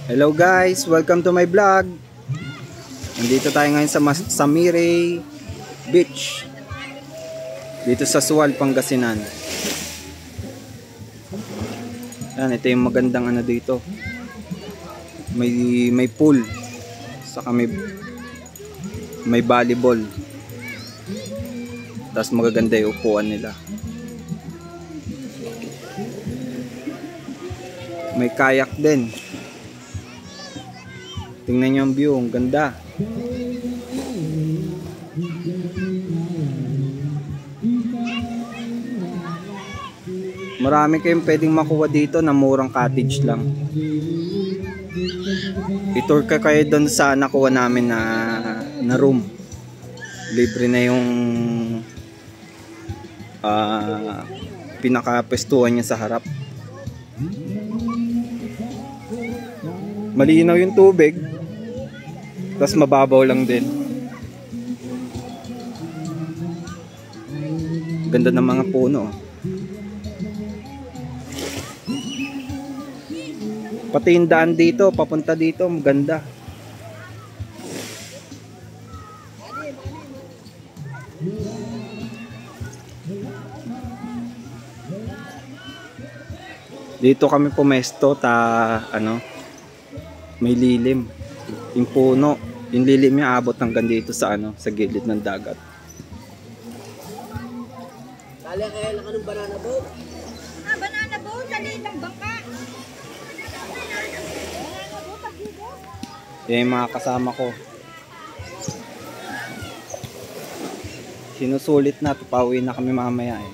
Hello guys, welcome to my vlog. Nandito tayo ngayon sa Samire Beach, dito sa Sual, Pangasinan. Yan, ito yung magandang ano dito. May pool, saka may volleyball. Tapos magaganda yung upuan nila. May kayak din. Tingnan nyo ang view, ang ganda. Marami kayong pwedeng makuha dito na murang cottage lang. I-tour ka kayo doon sa nakuha namin na room. Libre na yung pinakapestuhan niya sa harap. Malinaw yung tubig, tapos mababaw lang din. Ganda ng mga puno. Pati yung daan dito, papunta dito, maganda. Dito kami pumesto may lilim. Yung puno, yung lilim niya abot hanggang dito sa sa gilid ng dagat. Kaya lang ka ng banana boat? Banana boat, dali ng bangka. Yan yung mga kasama ko. Sinusulit na, pauwi na kami mamaya eh.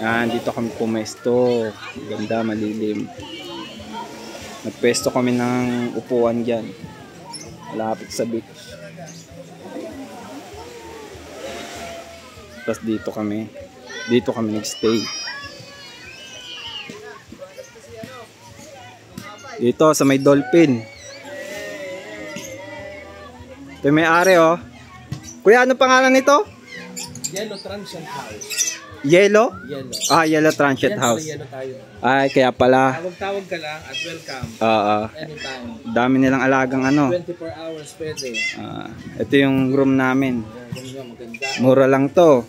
Yan, dito kami pumesto. Ganda, malilim. Nagpesto kami ng upuan dyan, malapit sa beach. Tapos dito kami nagstay. Dito sa may dolphin. Ito yung may-ari oh. Kuya, ano pangalan nito? Yellow Transient House. Yellow? Yellow. Yellow Transient House. Yellow tayo. Ay, kaya pala. Tawag ka lang at welcome. Anytime. Dami nilang alagang 24 hours pwede. Ito yung room namin. Maganda. Mura lang to.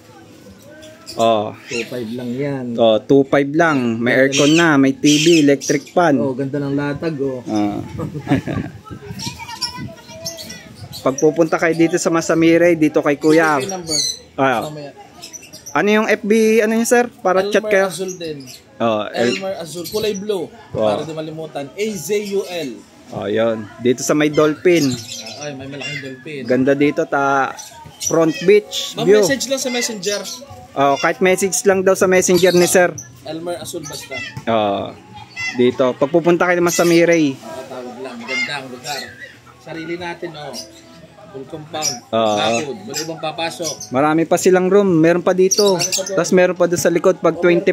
2.5 lang yan. 2.5 lang. May aircon na, may TV, electric fan. Ganda ng latag Pag pupunta kayo dito sa Samire, dito kay Kuya. Ano yung FB, ano yun sir? Para chat kayo? Elmer Azul din. Elmer Azul, kulay blue. Para di malimutan. AZUL. Yun. Dito sa may dolphin. May malaking dolphin. Ganda dito, front beach view. Message lang sa messenger. Kahit message lang daw sa messenger ni sir. Elmer Azul basta. Dito. Pag pupunta kayo naman sa Samire. Tawag lang. Ganda ang lugar. Sarili natin full compound. Bakod. Wala ibang papasok. Marami pa silang room. Meron pa dito. Tapos meron pa doon sa likod. Pag 20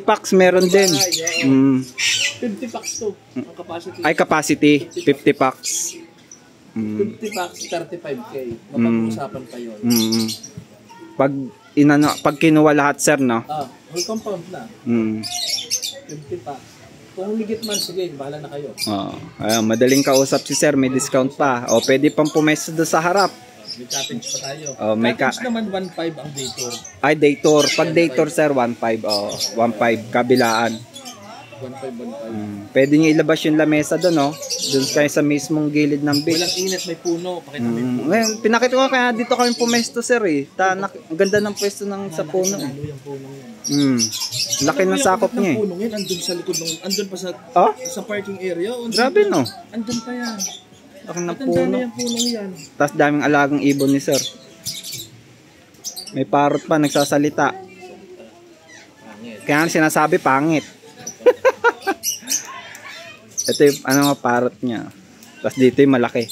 packs meron din. 50 packs to. Ang capacity. Ay, capacity. 50 packs. 50 packs, 35K. Mapag-usapan pa yun. Pag kinuha lahat sir, no? Whole compound na. 50 packs. Kung ligit man, sige, bahala na kayo. Madaling kausap si sir, may discount pa. Pwede pang pumesto doon sa harap. May cottage pa tayo. Cottage naman 1.5 ang day tour. Ay, day tour. Pag day tour sir, 1.5. 1.5 kabilaan. 1.5. Pwede nyo ilabas yung lamesa doon, no? Doon kayo sa mismong gilid ng beach. Walang init, may puno. Pakita may puno. Ngayon, pinakita ko kaya dito kami pumesto sir eh. Ang ganda ng pwesto sa puno. Yung puno yan. Laki ng sakop niya eh. Puno yan, andun sa likod ng, andun pa sa parking area. Grabe no? Andun pa yan. Laki ng Matanda puno. na yung punong yan. Tapos daming alagang ibon ni sir. May parrot pa nagsasalita. Kaya sinasabi pangit. Ito yung parrot niya. Tapos dito yung malaki.